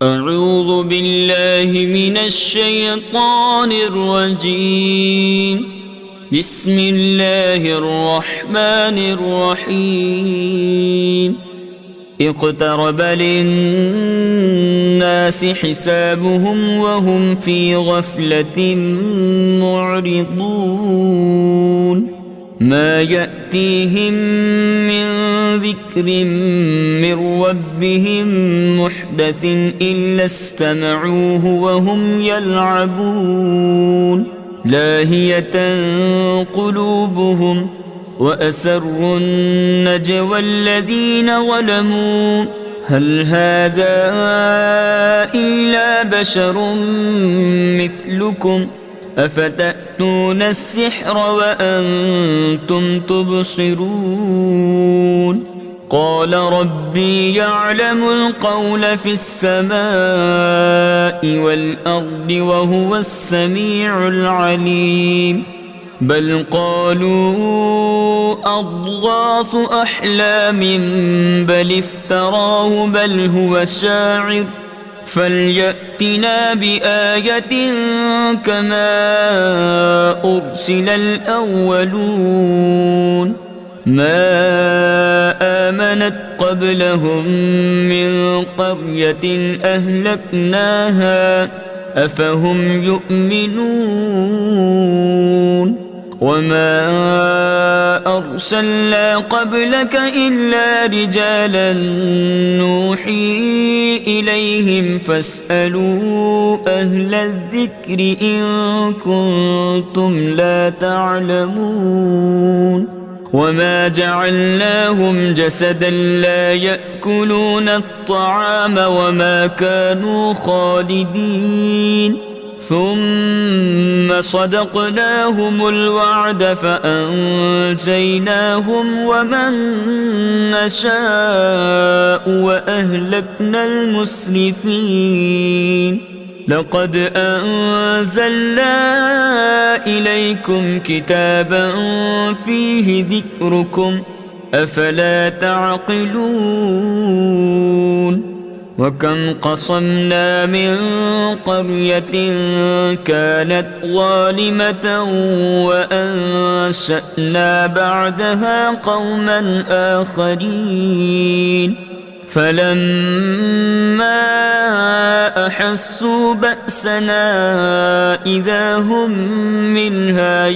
أعوذ بالله من الشيطان الرجيم. بسم الله الرحمن الرحيم. اقترب للناس حسابهم وهم في غفلة معرضون. ما يأتيهم من ذكر من ربهم محدث إلا استمعوه وهم يلعبون. لاهية قلوبهم وأسروا النجوى الذين ظلموا هل هذا إلا بشر مثلكم أفتأتون السحر وأنتم تبصرون. قال ربي يعلم القول في السماء والأرض وهو السميع العليم. بل قالوا أضغاث أحلام بل افتراه بل هو شاعر فليأتنا بآية كما أرسل الأولون. ما آمنت قبلهم من قرية أهلكناها أفهم يؤمنون. وما أرسلنا قبلك إلا رجالا نوحي إليهم فاسألوا أهل الذكر إن كنتم لا تعلمون. وما جعلناهم جسدا لا يأكلون الطعام وما كانوا خالدين. ثم صدقناهم الوعد فأنجيناهم ومن نشاء وأهلكنا المسرفين. لقد أنزلنا إليكم كتابا فيه ذكركم أفلا تعقلون. وكم قصمنا من قرية كانت ظالمة وأنشأنا بعدها قوما آخرين. فلما أحسوا بأسنا إذا هم منها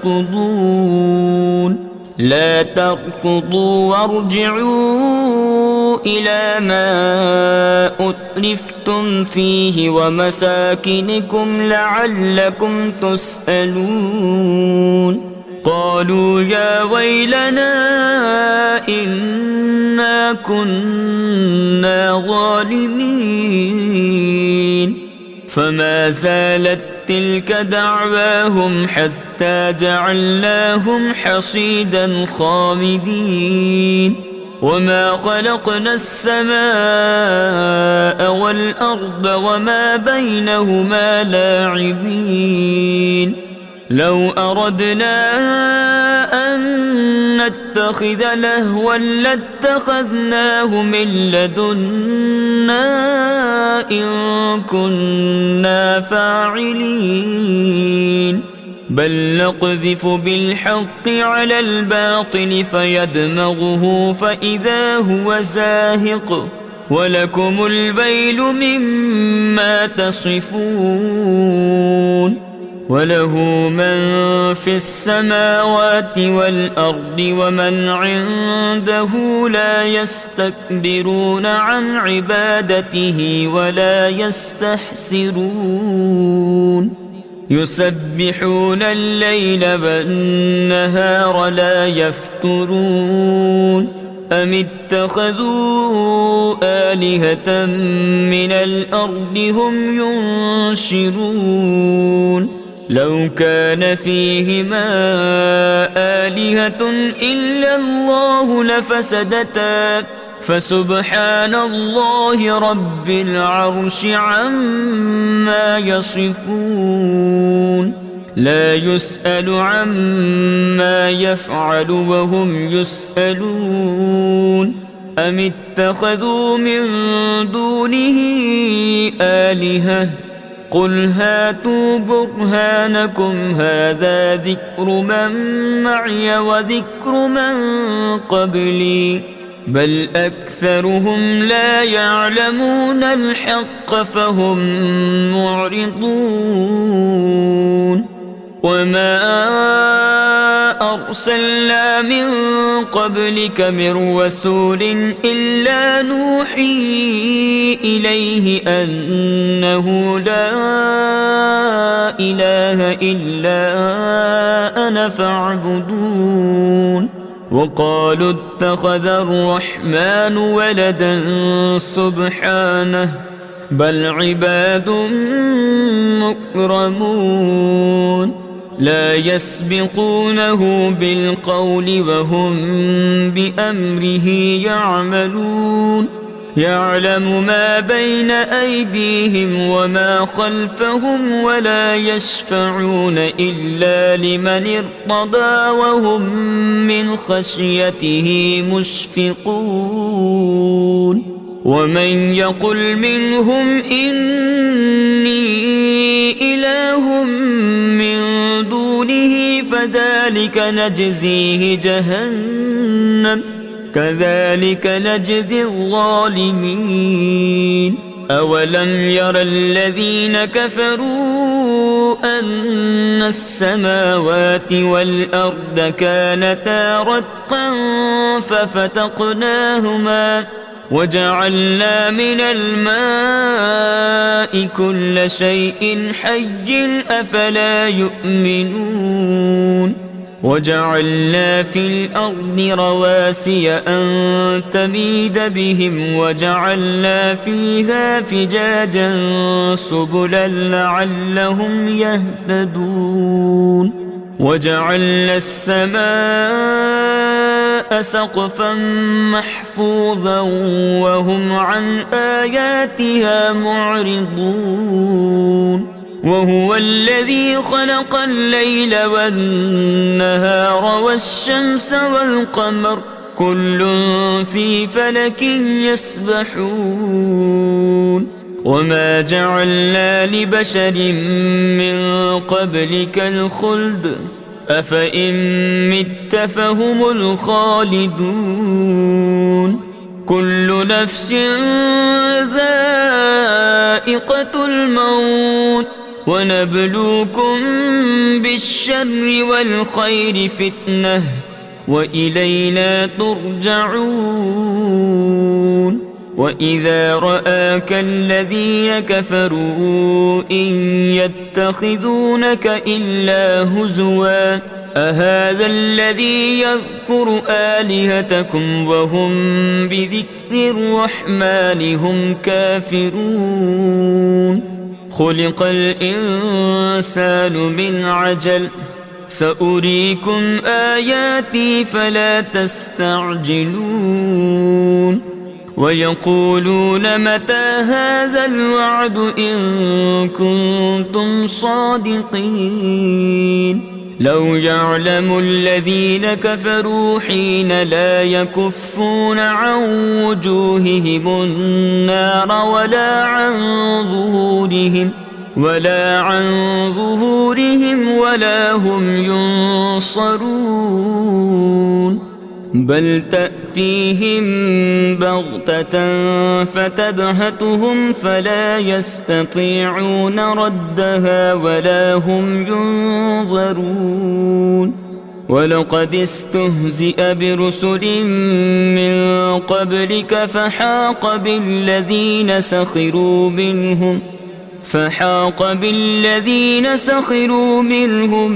يركضون. لا تركضوا وارجعوا إلى ما أترفتم فيه ومساكنكم لعلكم تسألون. قالوا يا ويلنا إنا كنا ظالمين. فما زالت تلك دعواهم حتى جعلناهم حصيدا خامدين. وما خلقنا السماء والأرض وما بينهما لاعبين. لو أردنا أن نتخذ لهوا لاتخذناه من لدنا إن كنا فاعلين. بل نقذف بالحق على الباطل فيدمغه فإذا هو زاهق ولكم الويل مما تصفون. وله من في السماوات والأرض ومن عنده لا يستكبرون عن عبادته ولا يستحسرون. يسبحون الليل والنهار لا يفترون. أم اتخذوا آلهة من الأرض هم ينشرون. لو كان فيهما آلهة إلا الله لفسدتا فسبحان الله رب العرش عما يصفون. لا يسأل عما يفعل وهم يسألون. أم اتخذوا من دونه آلهة قل هاتوا برهانكم هذا ذكر من معي وذكر من قبلي بل أكثرهم لا يعلمون الحق فهم معرضون وما أرسلنا من قبلك من رسول إلا نوحي إليه أنه لا إله إلا أنا فاعبدون وقالوا اتخذ الرحمن ولدا سبحانه بل عباد مكرمون لا يسبقونه بالقول وهم بأمره يعملون يعلم ما بين أيديهم وما خلفهم ولا يشفعون إلا لمن ارتضى وهم من خشيته مشفقون ومن يقل منهم إني إله من دونه فذلك نجزيه جهنم كذلك نجزي الظالمين أولم ير الذين كفروا أن السماوات والأرض كانتا رتقا ففتقناهما وجعلنا من الماء كل شيء حي أفلا يؤمنون وجعلنا في الأرض رواسي أن تميد بهم وجعلنا فيها فجاجا سبلا لعلهم يهتدون وجعلنا السماء سقفا محفوظا وهم عن آياتها معرضون وهو الذي خلق الليل والنهار والشمس والقمر كل في فلك يسبحون وما جعلنا لبشر من قبلك الخلد أفإن مت فهم الخالدون كل نفس ذائقة الموت ونبلوكم بالشر والخير فتنة وإلينا ترجعون وإذا رآك الذين كفروا إن يتخذونك إلا هزوا أهذا الذي يذكر آلهتكم وهم بذكر الرحمن هم كافرون خلق الإنسان من عجل سأريكم آياتي فلا تستعجلون ويقولون متى هذا الوعد إن كنتم صادقين لو يعلم الذين كفروا حين لا يكفون عن وجوههم النار ولا عن ظهورهم ولا هم ينصرون بل تأتيهم بغتة فتبهتهم فلا يستطيعون ردها ولا هم ينظرون ولقد استهزئ برسل من قبلك فحاق بالذين سخروا منهم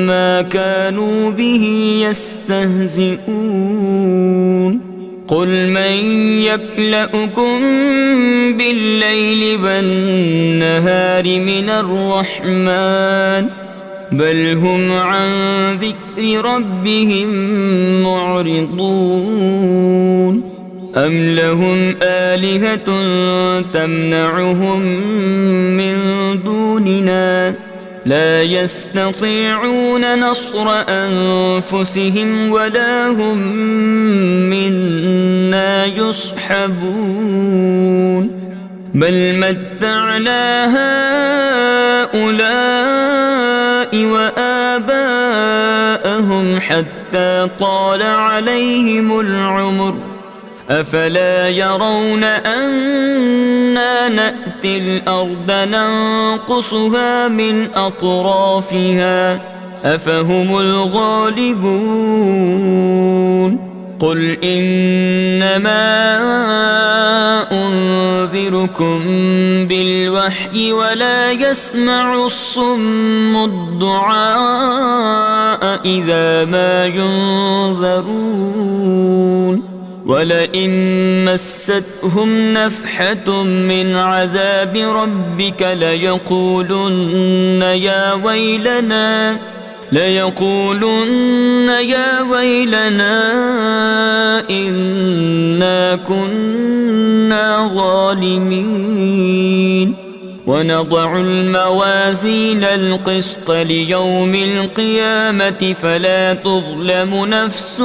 ما كانوا به يستهزئون قل من يكلؤكم بالليل والنهار من الرحمن بل هم عن ذكر ربهم معرضون أم لهم آلهة تمنعهم من دوننا لا يستطيعون نصر أنفسهم ولا هم منا يصحبون بل متعنا هؤلاء وآباءهم حتى طال عليهم العمر أفلا يرون أنا نأتي الأرض ننقصها من أطرافها أفهم الغالبون قل إنما أنذركم بالوحي ولا يسمع الصم الدعاء إذا ما ينذرون ولئن مستهم نفحة من عذاب ربك ليقولن يا ويلنا إنا كنا ظالمين ونضع الموازين القسط ليوم القيامة فلا تظلم نفس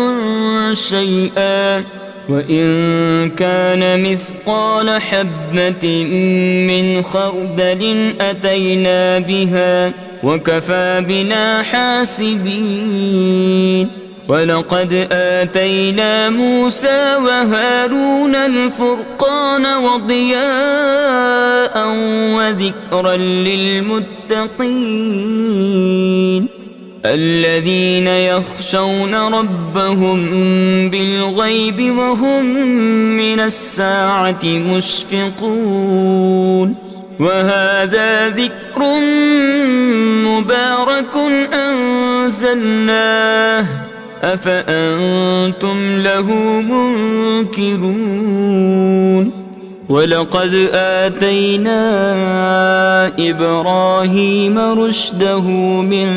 شيئا وإن كان مثقال حبة من خردل أتينا بها وكفى بنا حاسبين ولقد آتينا موسى وهارون الفرقان وضياء وذكرا للمتقين الذين يخشون ربهم بالغيب وهم من الساعة مشفقون وهذا ذكر مبارك أنزلناه أفأنتم له منكرون ولقد آتينا إبراهيم رشده من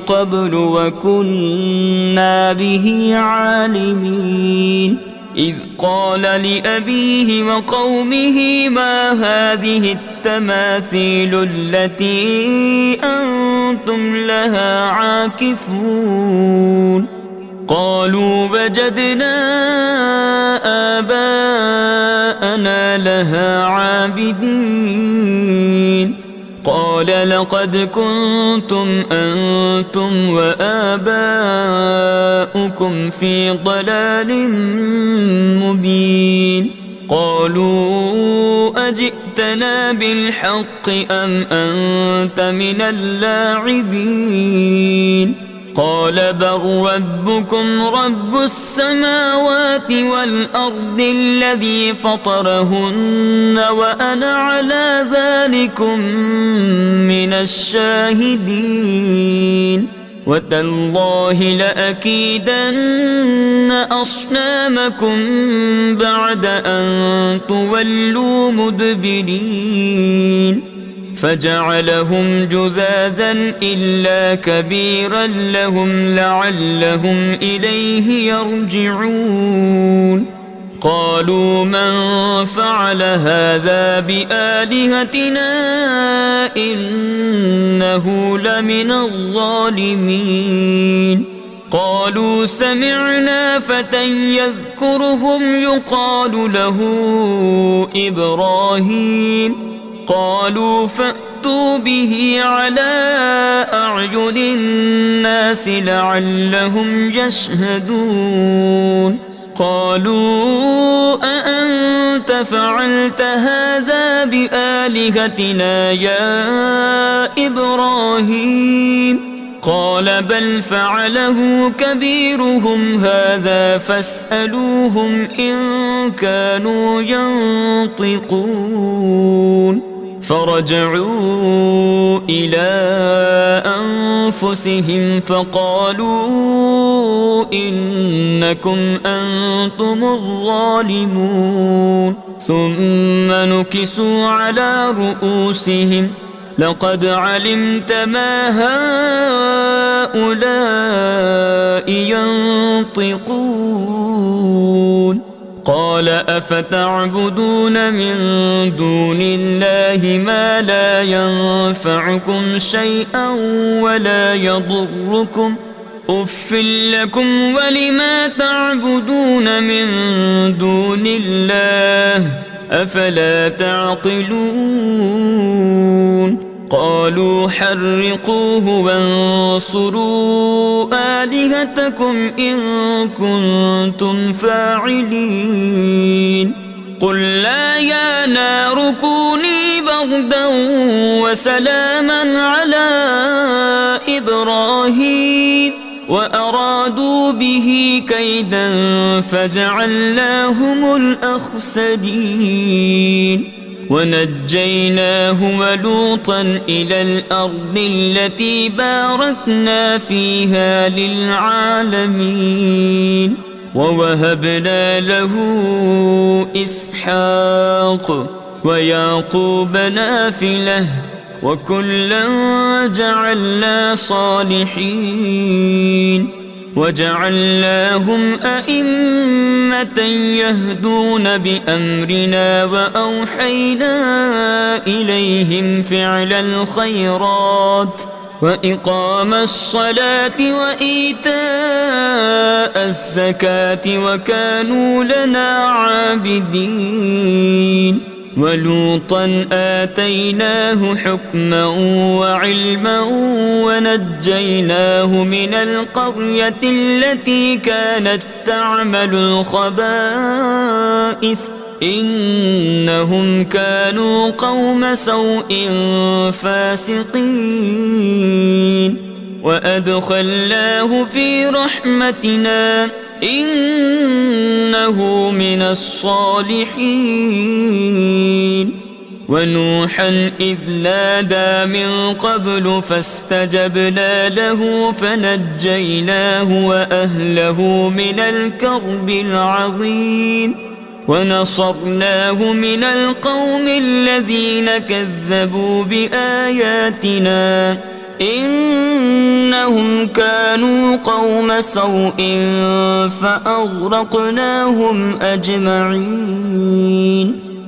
قبل وكنا به عالمين إذ قال لأبيه وقومه ما هذه التماثيل التي أنتم لها عاكفون قالوا وجدنا آباءنا لها عابدين قال لقد كنتم أنتم وآباؤكم في ضلال مبين قالوا أجئتنا بالحق أم أنت من اللاعبين قال بل ربكم رب السماوات والأرض الذي فطرهن وأنا على ذلكم من الشاهدين وتالله لأكيدن أصنامكم بعد أن تولوا مدبرين فجعلهم جذاذا إلا كبيرا لهم لعلهم إليه يرجعون قالوا من فعل هذا بآلهتنا إنه لمن الظالمين قالوا سمعنا فتى يذكرهم يقال له إبراهيم قالوا فأتوا به على أعين الناس لعلهم يشهدون قالوا أأنت فعلت هذا بآلهتنا يا إبراهيم قال بل فعله كبيرهم هذا فاسألوهم إن كانوا ينطقون فرجعوا إلى أنفسهم فقالوا إنكم أنتم الظالمون ثم نكسوا على رؤوسهم لقد علمت ما هؤلاء ينطقون قال أفتعبدون من دون الله ما لا ينفعكم شيئا ولا يضركم أف لكم ولما تعبدون من دون الله أفلا تعقلون قالوا حرقوه وانصروا آلهتكم إن كنتم فاعلين قلنا يا نار كوني بردا وسلاما على إبراهيم وأرادوا به كيدا فجعلناهم الأخسرين ونجيناه ولوطا إلى الأرض التي باركنا فيها للعالمين ووهبنا له إسحاق ويعقوب نافلة وكلا جعلنا صالحين وجعلناهم أئمة يهدون بأمرنا وأوحينا إليهم فعل الخيرات وإقام الصلاة وإيتاء الزكاة وكانوا لنا عابدين ولوطا آتيناه حكما وعلما ونجيناه من القرية التي كانت تعمل الخبائث إنهم كانوا قوم سوء فاسقين وأدخلناه في رحمتنا إنه من الصالحين ونوحا إذ نادى من قبل فاستجبنا له فنجيناه وأهله من الكرب العظيم ونصرناه من القوم الذين كذبوا بآياتنا إنهم كانوا قوم سوء فأغرقناهم أجمعين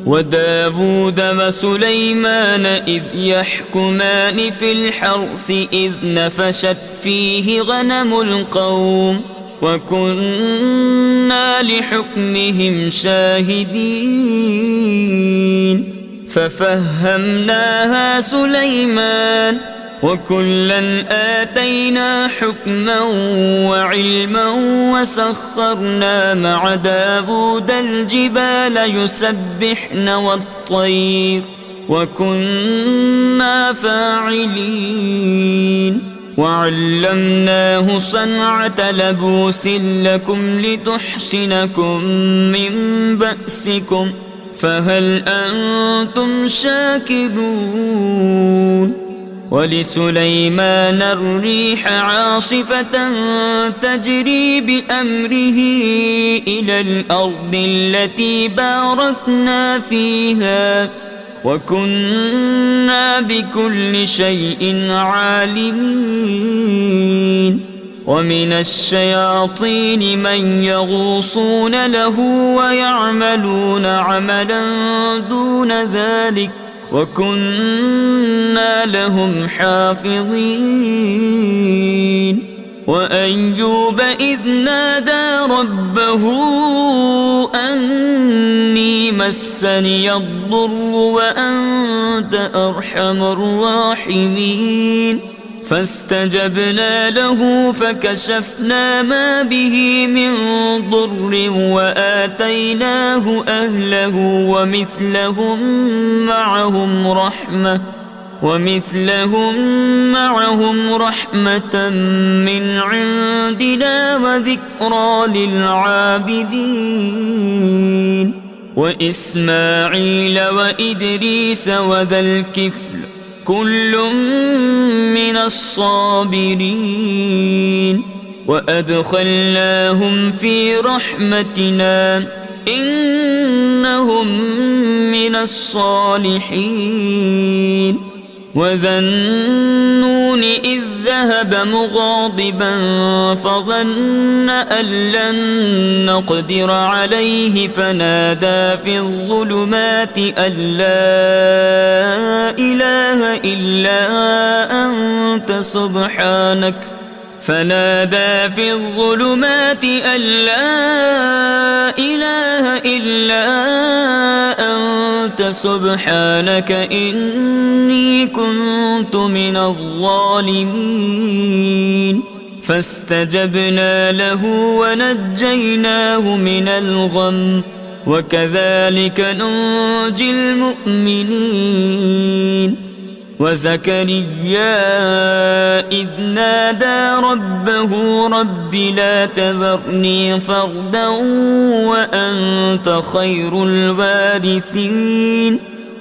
وداود وسليمان إذ يحكمان في الحرث إذ نفشت فيه غنم القوم وكنا لحكمهم شاهدين ففهمناها سليمان وكلا آتينا حكما وعلما وسخرنا مع داود الجبال يسبحن والطير وكنا فاعلين وعلمناه صنعة لبوس لكم لتحصنكم من بأسكم فهل أنتم شاكرون ولسليمان الريح عاصفة تجري بأمره إلى الأرض التي باركنا فيها وكنا بكل شيء عالمين ومن الشياطين من يغوصون له ويعملون عملا دون ذلك وكنا لهم حافظين وأيوب إذ نادى ربه أني مسني الضر وأنت أرحم الراحمين فاستجبنا له فكشفنا ما به من ضر وآتيناه أهله ومثلهم رحمة من عندنا وذكرى للعابدين وإسماعيل وإدريس وذا الكفل كل من الصابرين وأدخلناهم في رحمتنا إنهم من الصالحين وذا النون إذ ذهب مغاضبا فظن أن لن نقدر عليه فنادى في الظلمات أن لا إله إلا أنت سبحانك سبحانك إني كنت من الظالمين فاستجبنا له ونجيناه من الغم وكذلك ننجي المؤمنين وزكريا إذ نادى ربه رب لا تذرني فردا وأنت خير الوارثين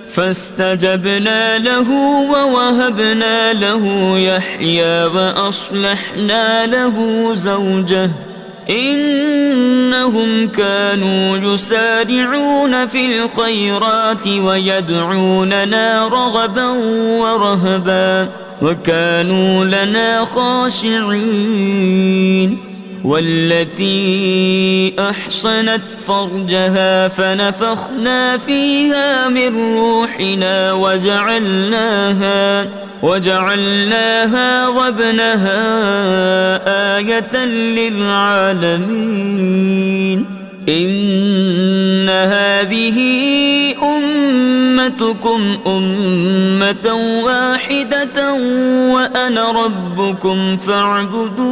فاستجبنا له ووهبنا له يحيى وأصلحنا له زوجه إنهم كانوا يسارعون في الخيرات ويدعوننا رغبا ورهبا وكانوا لنا خاشعين والتي أحصنت فرجها فنفخنا فيها من روحنا وجعلناها وابنها آية للعالمين إن هذه أمتكم أمة واحدة وأنا ربكم فاعبدون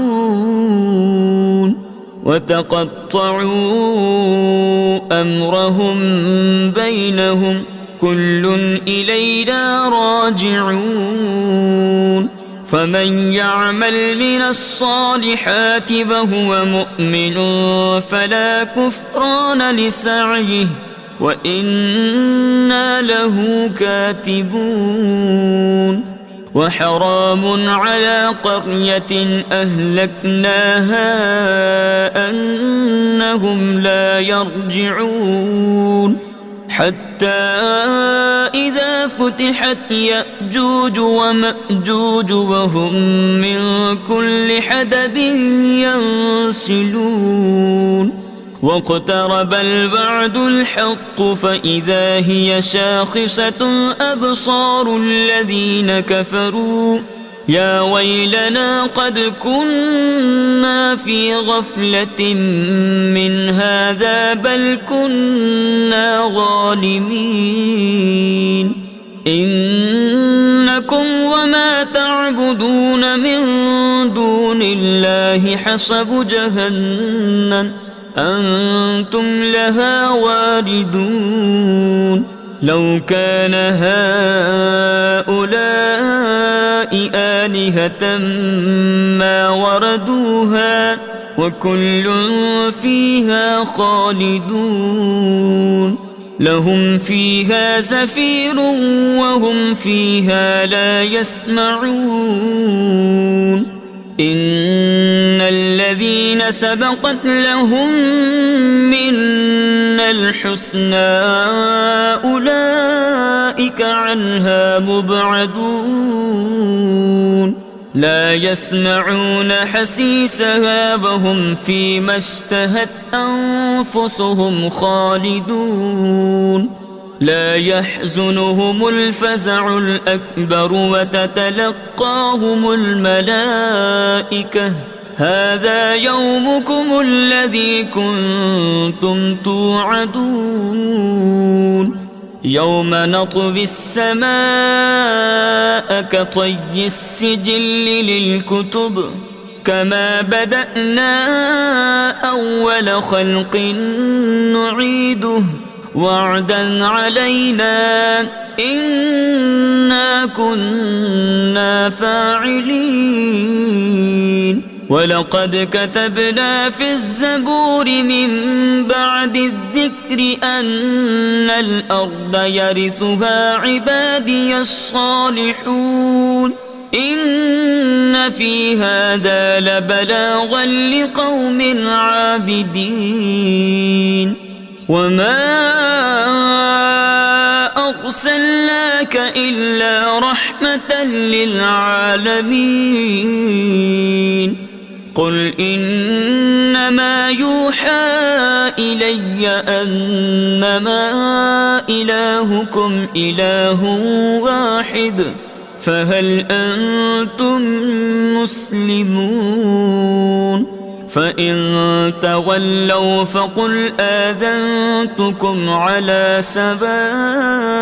وتقطعوا أمرهم بينهم كل إلينا راجعون فمن يعمل من الصالحات وهو مؤمن فلا كفران لسعيه وإنا له كاتبون وحرام على قرية أهلكناها أنهم لا يرجعون حتى إذا فتحت يأجوج ومأجوج وهم من كل حدب ينسلون واقترب الوعد الحق فإذا هي شاخصة أبصار الذين كفروا يا ويلنا قد كنا في غفلة من هذا بل كنا ظالمين إنكم وما تعبدون من دون الله حصب جهنم أنتم لها واردون لو كان هؤلاء آلهة ما وردوها وكل فيها خالدون لهم فيها زفير وهم فيها لا يسمعون إن الذين سبقت لهم منا الحسنى أولئك عنها مبعدون لا يسمعون حسيسها وهم فيما اشتهت أنفسهم خالدون لا يحزنهم الفزع الأكبر وتتلقاهم الملائكة هذا يومكم الذي كنتم توعدون يوم نطوي السماء كطي السجل للكتب كما بدأنا أول خلق نعيده وعدا علينا إنا كنا فاعلين ولقد كتبنا في الزبور من بعد الذكر أن الأرض يرثها عبادي الصالحون إن في هذا لبلاغا لقوم عابدين وما أرسلناك إلا رحمة للعالمين قل إنما يوحى إلي أنما إلهكم إله واحد فهل أنتم مسلمون فإن تولوا فقل آذنتكم على سواء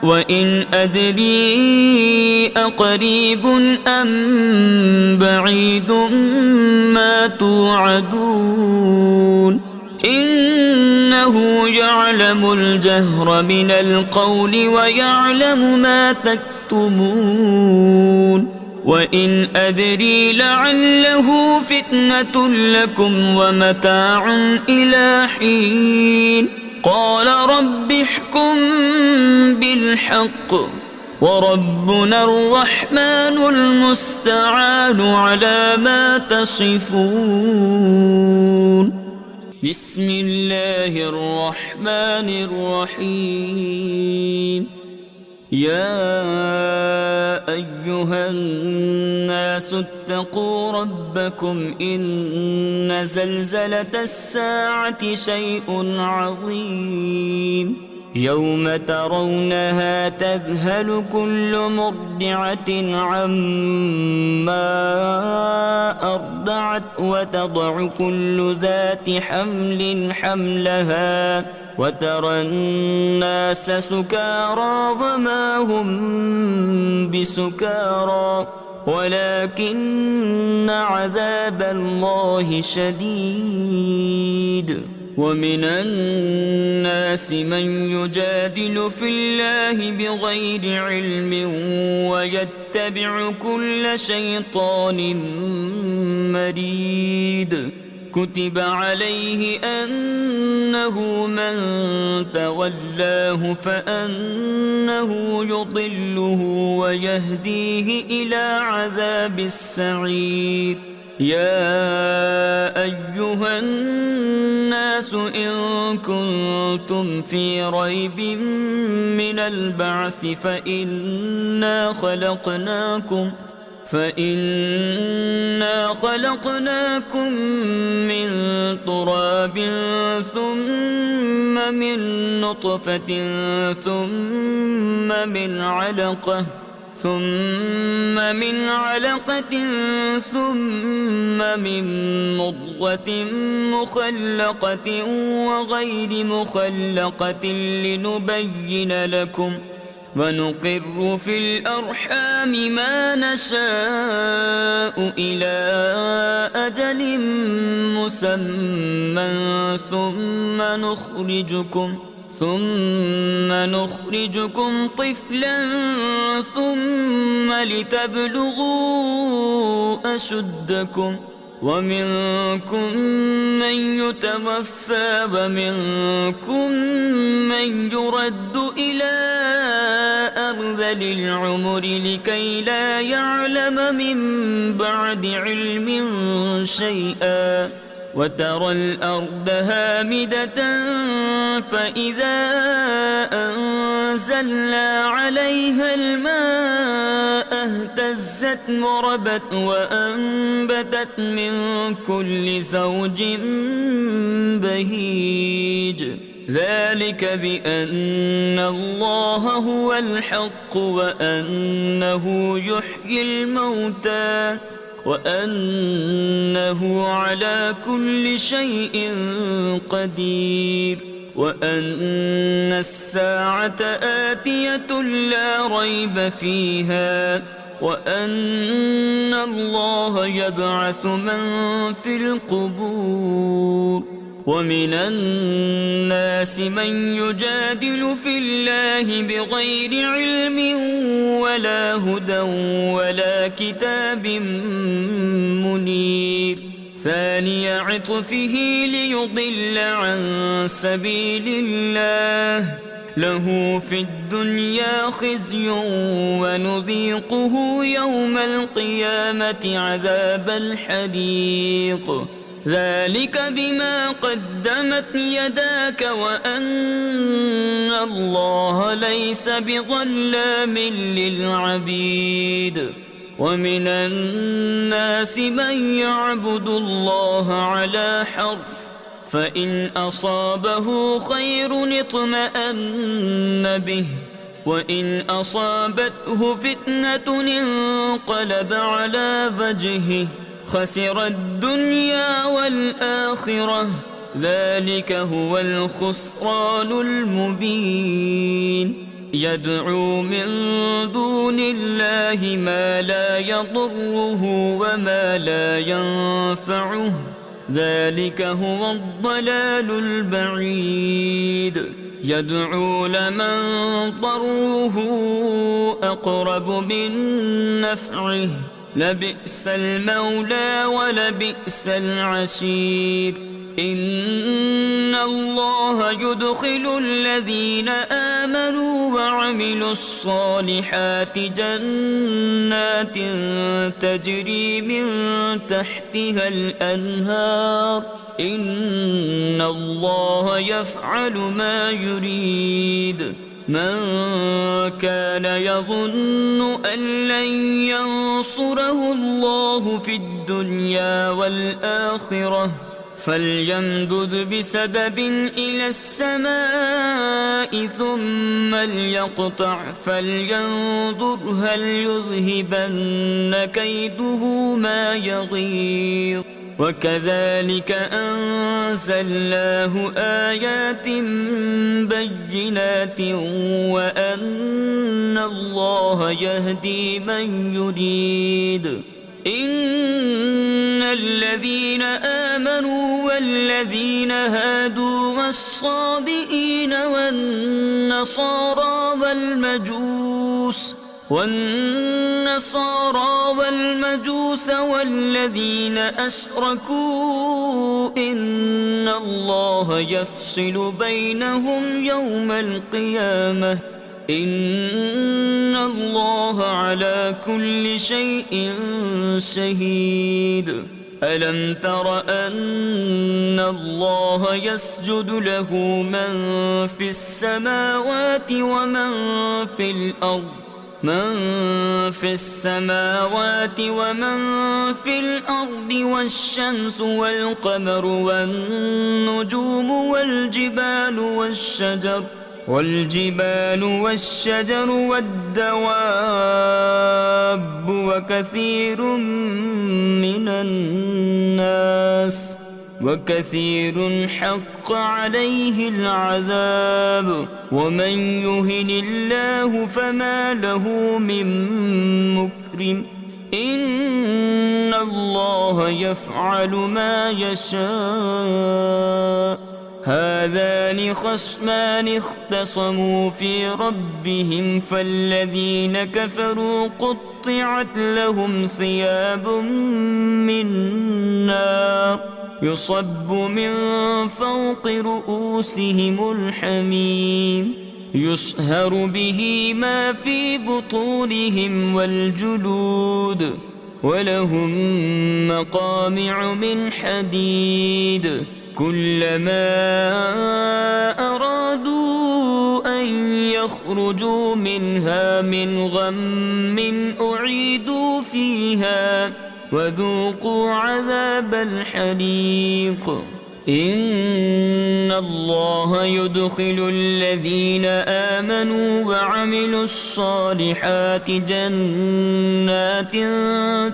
وإن أدري أقريب أم بعيد ما توعدون إنه يعلم الجهر من القول ويعلم ما تكتمون وإن أدري لعله فتنة لكم ومتاع إلى حين قال رب احكم بالحق وربنا الرحمن المستعان على ما تصفون بسم الله الرحمن الرحيم يا أيها الناس اتقوا ربكم إن زلزلة الساعة شيء عظيم يوم ترونها تذهل كل مرضعة عما أرضعت وتضع كل ذات حمل حملها وترى الناس سكارى وما هم بسكارى ولكن عذاب الله شديد ومن الناس من يجادل في الله بغير علم ويتبع كل شيطان مريد كتب عليه أنه من تولاه فأنه يضله ويهديه إلى عذاب السعير يا أيها الناس إن كنتم في ريب من البعث فإنا خلقناكم من تراب ثم من نطفة ثم من علقة ثم من مضغة مخلقة وغير مخلقة لنبين لكم ونقر في الأرحام ما نشاء إلى أجل مسمى ثم نخرجكم طفلا ثم لتبلغوا أشدكم ومنكم من يتوفى ومنكم من يرد إلى أرذل العمر لكي لا يعلم من بعد علم شيئا وترى الأرض هامدة فإذا أنزلنا عليها الماء اهتزت وربت وأنبتت من كل زوج بهيج ذلك بأن الله هو الحق وأنه يحيي الموتى وأنه على كل شيء قدير وأن الساعة آتية لا ريب فيها وأن الله يبعث من في القبور ومن الناس من يجادل في الله بغير علم ولا هدى ولا كتاب منير ثاني عطفه ليضل عن سبيل الله له في الدنيا خزي ونذيقه يوم القيامة عذاب الحريق ذلك بما قدمت يداك وأن الله ليس بظلام للعبيد ومن الناس من يعبد الله على حرف فإن أصابه خير اطمأن به وإن أصابته فتنة انقلب على وجهه خسر الدنيا والآخرة ذلك هو الخسران المبين يدعو من دون الله ما لا يضره وما لا ينفعه ذلك هو الضلال البعيد يدعو لمن ضره أقرب من نفعه لبئس المولى ولبئس العشير إن الله يدخل الذين آمنوا وعملوا الصالحات جنات تجري من تحتها الأنهار إن الله يفعل ما يريد من كان يظن أن لن ينصره الله في الدنيا والآخرة فليمدد بسبب إلى السماء ثم ليقطع فلينظر هل يذهبن كيده ما يغيظ وكذلك أنزلناه آيات بينات وأن الله يهدي من يريد إن الذين آمنوا والذين هادوا والصابئين والنصارى والمجوس والذين أشركوا إن الله يفصل بينهم يوم القيامة إن الله على كل شيء شهيد ألم تر أن الله يسجد له من في السماوات ومن في الأرض والشمس والقمر والنجوم والجبال والشجر والدواب وكثير حق عليه العذاب ومن يهن الله فما له من مكرم إن الله يفعل ما يشاء هذان خصمان اختصموا في ربهم فالذين كفروا قطعت لهم ثياب من نار يصب من فوق رؤوسهم الحميم يصهر به ما في بطونهم والجلود ولهم مقامع من حديد كلما أرادوا أن يخرجوا منها من غم أعيدوا فيها وذوقوا عذاب الحريق إن الله يدخل الذين آمنوا وعملوا الصالحات جنات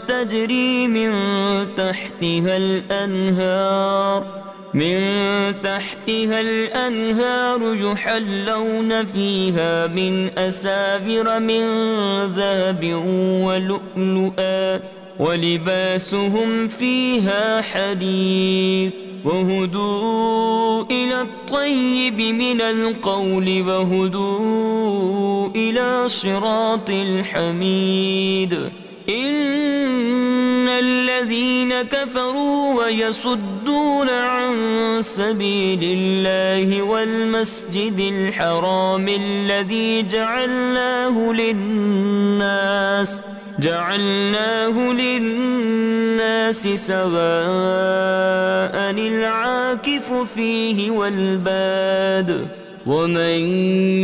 تجري من تحتها الأنهار يحلون فيها من أساور من ذهب ولؤلؤا ولباسهم فيها حرير وهدوا إلى الطيب من القول وهدوا إلى صراط الحميد إن الذين كفروا ويصدون عن سبيل الله والمسجد الحرام الذي جعلناه جعلناه للناس سواء العاكف فيه والباد ومن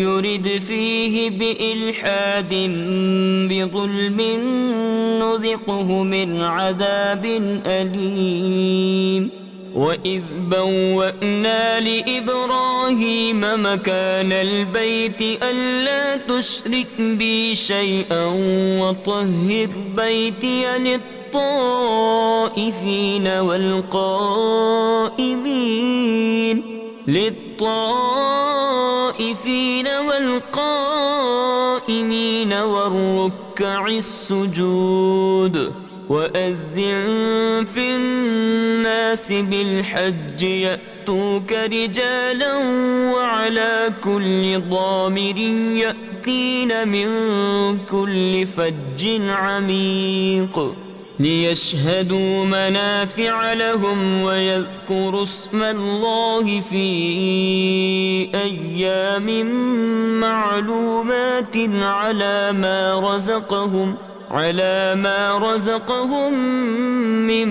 يرد فيه بإلحاد بظلم نذقه من عذاب أليم وإذ بوأنا لإبراهيم مكان البيت ألا تشرك بي شيئا وطهر بيتي للطائفين والقائمين والركع السجود وأذن في الناس بالحج يأتوك رجالا وعلى كل ضامر يأتين من كل فج عميق ليشهدوا منافع لهم ويذكروا اسم الله في أيام معلومات على ما رزقهم من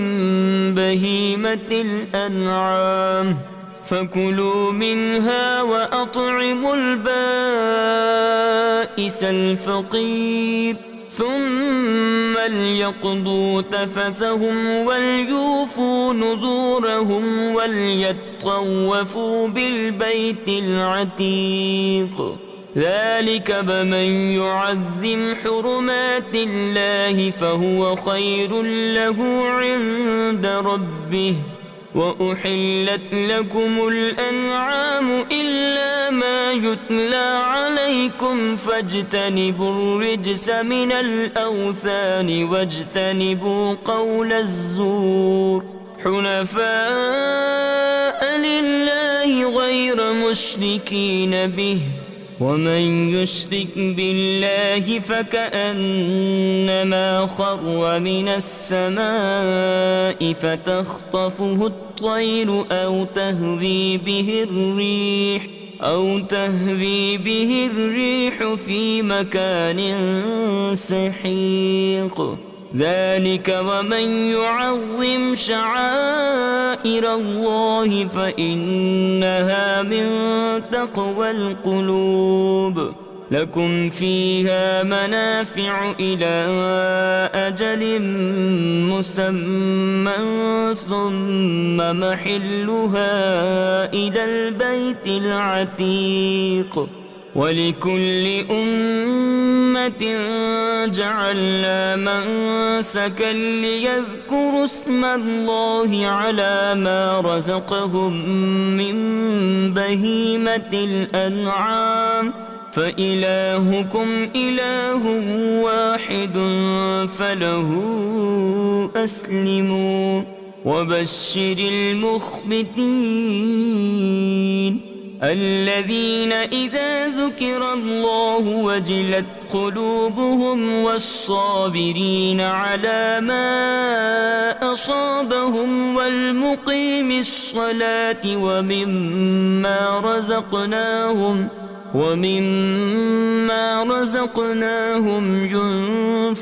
بهيمة الأنعام فكلوا منها وأطعموا البائس الفقير ثم ليقضوا تفثهم وليوفوا نذورهم وليطوفوا بالبيت العتيق ذلك بمن يعظم حرمات الله فهو خير له عند ربه وأحلت لكم الأنعام إلا ما يتلى عليكم فاجتنبوا الرجس من الأوثان واجتنبوا قول الزور حنفاء لله غير مشركين به ومن يشرك بالله فكأنما خر من السماء فتخطفه الطير أو تهوي به الريح في مكان سحيق ذلك ومن يعظم شعائر الله فإنها من تقوى القلوب لكم فيها منافع إلى أجل مسمى ثم محلها إلى البيت العتيق ولكل أمة جعلنا منسكا ليذكروا اسم الله على ما رزقهم من بهيمة الأنعام فإلهكم إله واحد فله أسلموا وبشر المخبتين الذين إذا ذكر الله وجلت قلوبهم والصابرين على ما أصابهم والمقيم الصلاة ومما رزقناهم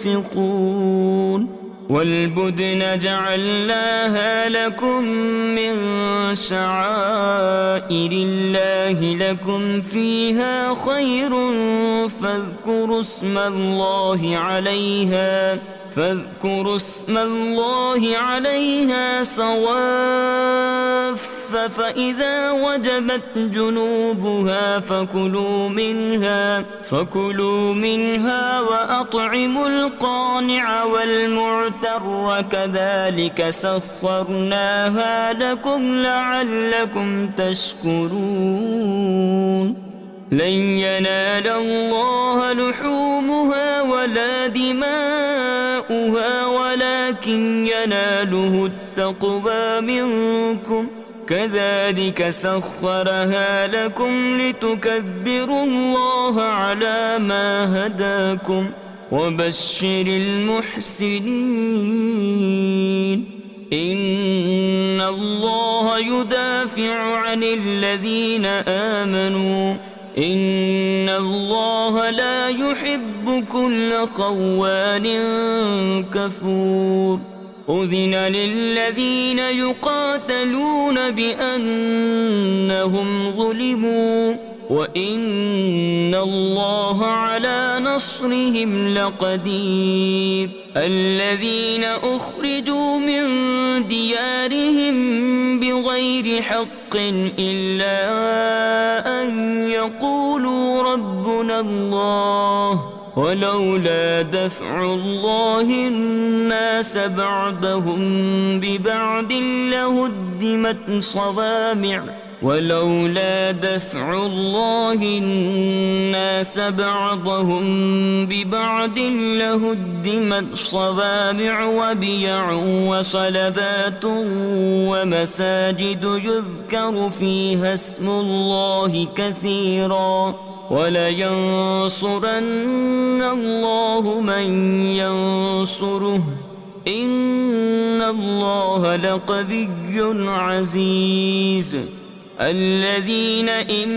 ينفقون والبدن جعلناها لكم من شعائر الله لكم فيها خير فاذكروا اسم الله عليها صواف فإذا وجبت جنوبها فكلوا منها وأطعموا القانع والمعتر كذلك سخرناها لكم لعلكم تشكرون لن ينال الله لحومها ولا دماؤها ولكن يناله التقوى منكم كذلك سخرها لكم لتكبروا الله على ما هداكم وبشر المحسنين إن الله يدافع عن الذين آمنوا إن الله لا يحب كل خوان كفور أذن للذين يقاتلون بأنهم ظلموا وإن الله على نصرهم لقدير الذين أخرجوا من ديارهم بغير حق إلا أن يقولوا ربنا الله ولولا دفع الله الناس بعضهم ببعض لهدمت صوامع ولولا دفع الله الناس بعضهم ببعض لهدمت صوامع وبيع وصلبات ومساجد يذكر فيها اسم الله كثيرا ولينصرن الله من ينصره إن الله لقوي عزيز الذين إن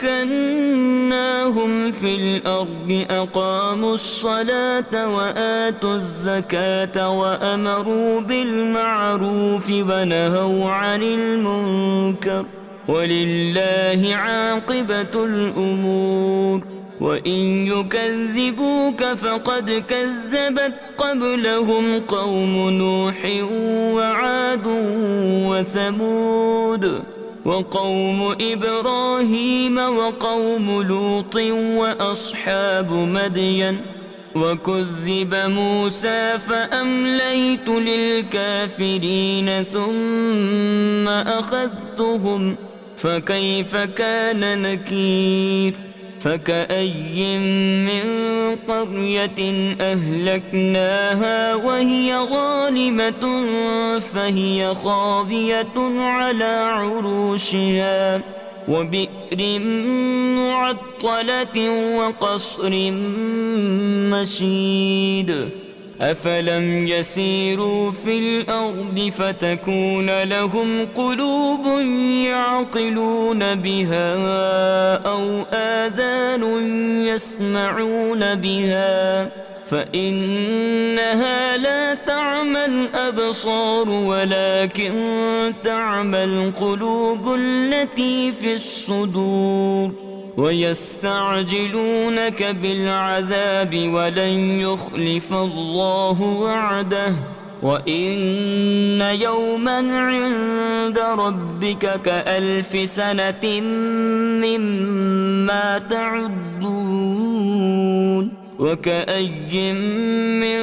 مكناهم في الأرض أقاموا الصلاة وآتوا الزكاة وأمروا بالمعروف ونهوا عن المنكر ولله عاقبة الأمور وإن يكذبوك فقد كذبت قبلهم قوم نوح وعاد وثمود وقوم إبراهيم وقوم لوط وأصحاب مدين وكذب موسى فأمليت للكافرين ثم أخذتهم فكيف كان نكير فكأي من قرية أهلكناها وهي ظالمة فهي خاوية على عروشها وبئر معطلة وقصر مشيد أفلم يسيروا في الأرض فتكون لهم قلوب يعقلون بها أو آذان يسمعون بها فإنها لا تعمى الأبصار ولكن تعمى القلوب التي في الصدور ويستعجلونك بالعذاب ولن يخلف الله وعده وإن يوما عند ربك كألف سنة مما تعدون وكأي من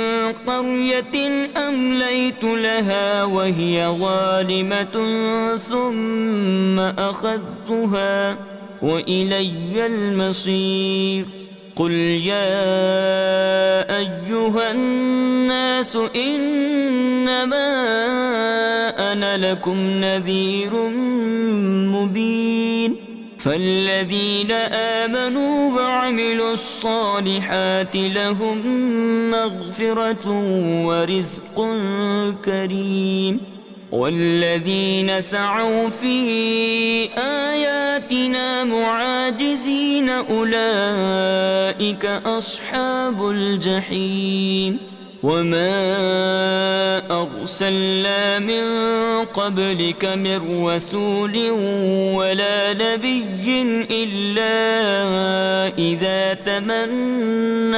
قرية أمليت لها وهي ظالمة ثم أخذتها وإلي المصير قل يا أيها الناس إنما أنا لكم نذير مبين فالذين آمنوا وعملوا الصالحات لهم مغفرة ورزق كريم والذين سعوا في آياتنا معاجزين أولئك أصحاب الجحيم وما أرسلنا من قبلك من رسول ولا نبي إلا إذا تمنى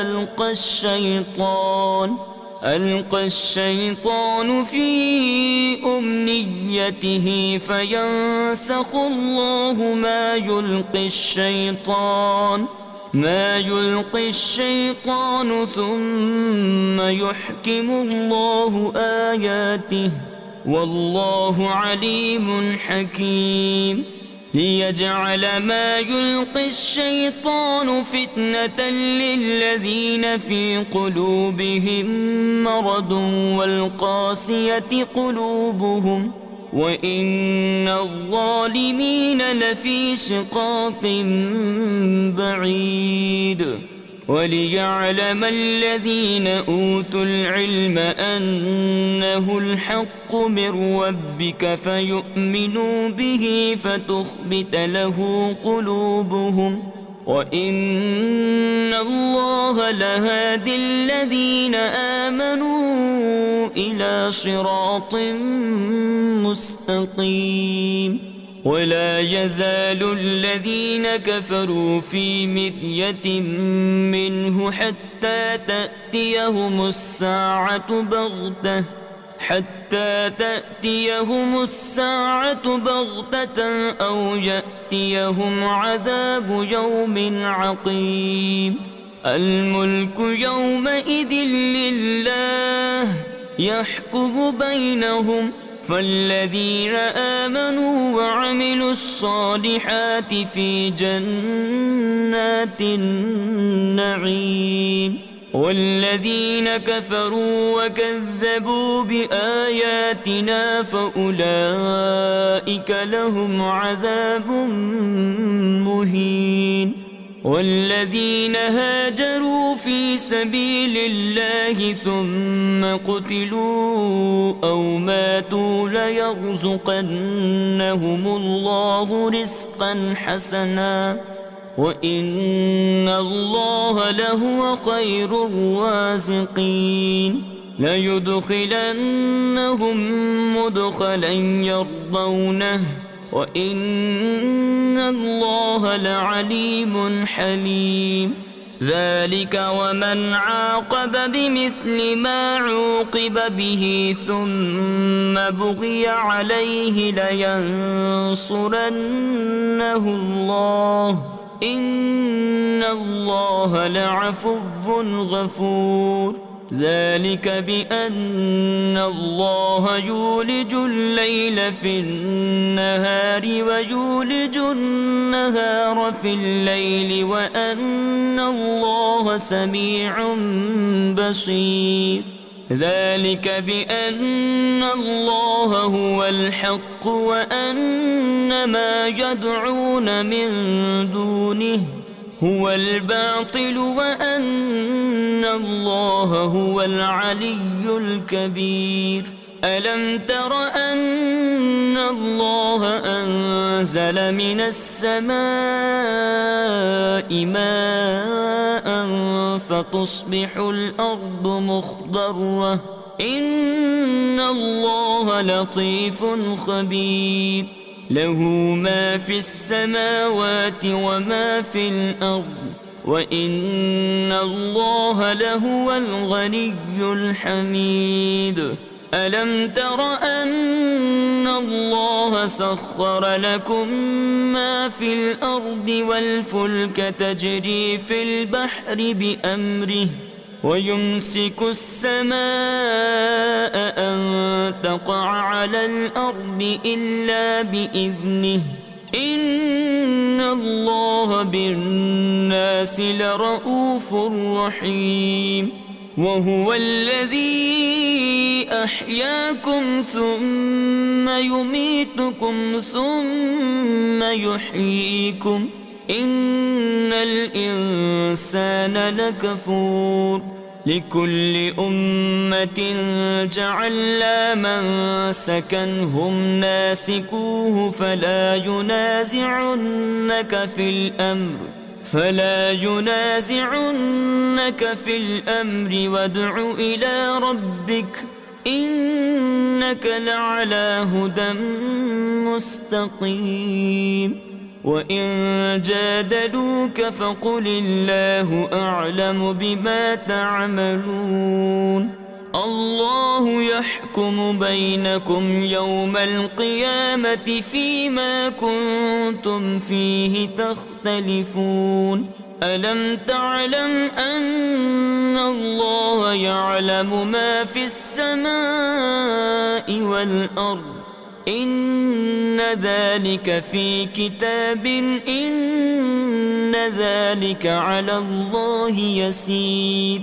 ألقى الشيطان في أمنيته فينسخ الله ما يلقي الشيطان ثم يحكم الله آياته والله عليم حكيم ليجعل ما يلقي الشيطان فتنة للذين في قلوبهم مرض والقاسية قلوبهم وإن الظالمين لفي شقاق بعيد وليعلم الذين أوتوا العلم أنه الحق من ربك فيؤمنوا به فتخبت له قلوبهم وإن الله لهادي الذين آمنوا إلى صراط مستقيم. ولا يزال الذين كفروا في مرية منه حتى تأتيهم الساعة بغتة أو يأتيهم عذاب يوم عقيم. الملك يومئذ لله يحكم بينهم فالذين آمنوا وعملوا الصالحات في جنات النعيم والذين كفروا وكذبوا بآياتنا فأولئك لهم عذاب مهين. والذين هاجروا في سبيل الله ثم قتلوا أو ماتوا ليرزقنهم الله رزقا حسنا وإن الله لهو خير الرازقين. ليدخلنهم مدخلا يرضونه وإن الله لعليم حليم. ذلك ومن عاقب بمثل ما عوقب به ثم بغي عليه لينصرنه الله إن الله لعفو غفور. ذلك بأن الله يولج الليل في النهار ويولج النهار في الليل وأن الله سميع بصير. ذلك بأن الله هو الحق وأن ما يدعون من دونه هو الباطل وأن الله هو العلي الكبير. ألم تر أن الله أنزل من السماء ماء فتصبح الأرض مخضرة إن الله لطيف خبير. له ما في السماوات وما في الأرض وإن الله لهو الغني الحميد. ألم تر أن الله سخر لكم ما في الأرض والفلك تجري في البحر بأمره ويمسك السماء أن تقع على الأرض إلا بإذنه إن الله بالناس لرؤوف رحيم. وهو الذي أحياكم ثم يميتكم ثم يحييكم إن الإنسان لكفور. لكل أمة جعلنا منسكا هم ناسكوه فلا ينازعنك في الأمر وادع إلى ربك إنك لعلى هدى مستقيم. وإن جادلوك فقل الله أعلم بما تعملون. الله يحكم بينكم يوم القيامة فيما كنتم فيه تختلفون. ألم تعلم أن الله يعلم ما في السماء والأرض إن ذلك في كتاب إن ذلك على الله يسير.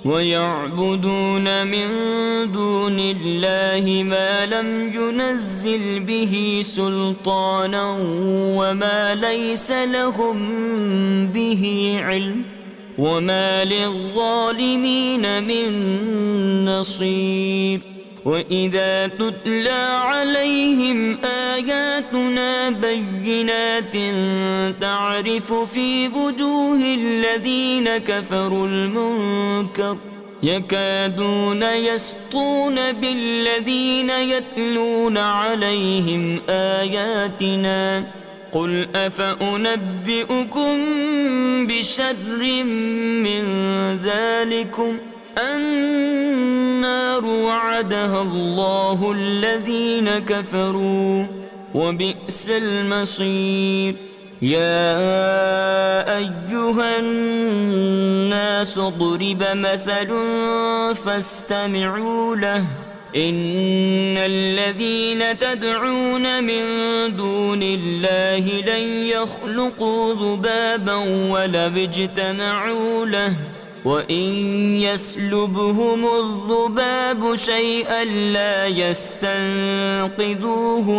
ويعبدون من دون الله ما لم ينزل به سلطانا وما ليس لهم به علم وما للظالمين من نصير وإذا تتلى عليهم آياتنا بينات تعرف في وجوه الذين كفروا المنكر يكادون يسطون بالذين يتلون عليهم آياتنا قل أفأنبئكم بشر من ذلكم النار وعدها الله الذين كفروا وبئس المصير يا أيها الناس ضرب مثل فاستمعوا له إن الذين تدعون من دون الله لن يخلقوا ذبابا ولو اجتمعوا له وإن يسلبهم الذباب شيئا لا يستنقذوه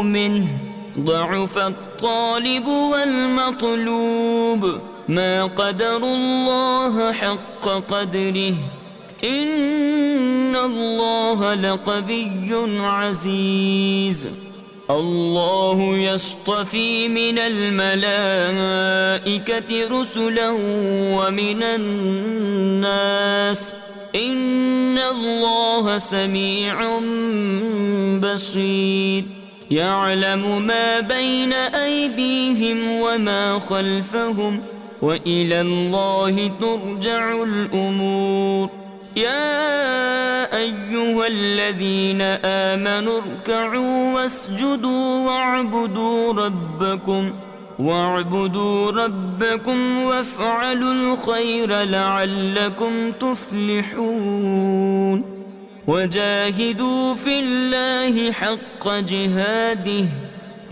منه ضعف الطالب والمطلوب ما قدروا الله حق قدره إن الله لقوي عزيز الله يصطفي من الملائكة رسلا ومن الناس إن الله سميع بصير يعلم ما بين أيديهم وما خلفهم وإلى الله ترجع الأمور يا أيها الذين آمنوا اركعوا واسجدوا واعبدوا ربكم وافعلوا الخير لعلكم تفلحون وجاهدوا في الله حق جهاده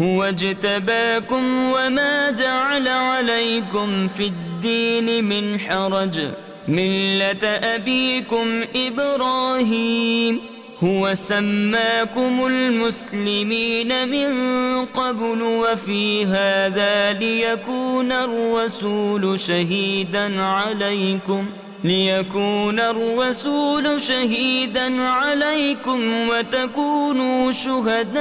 هو اجتباكم وما جعل عليكم في الدين من حرج ملة أبيكم إبراهيم هو سماكم المسلمين من قبل وفي هذا ليكون الرسول شهيدا عليكم وتكونوا شهداء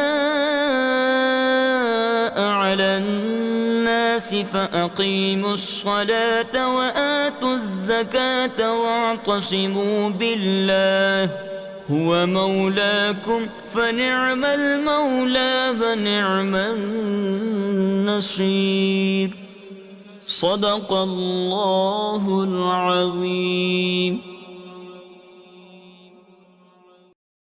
على الناس فأقيموا الصلاة وآتوا الزكاة واعتصموا بالله هو مولاكم فنعم المولى ونعم النصير صدق الله العظيم.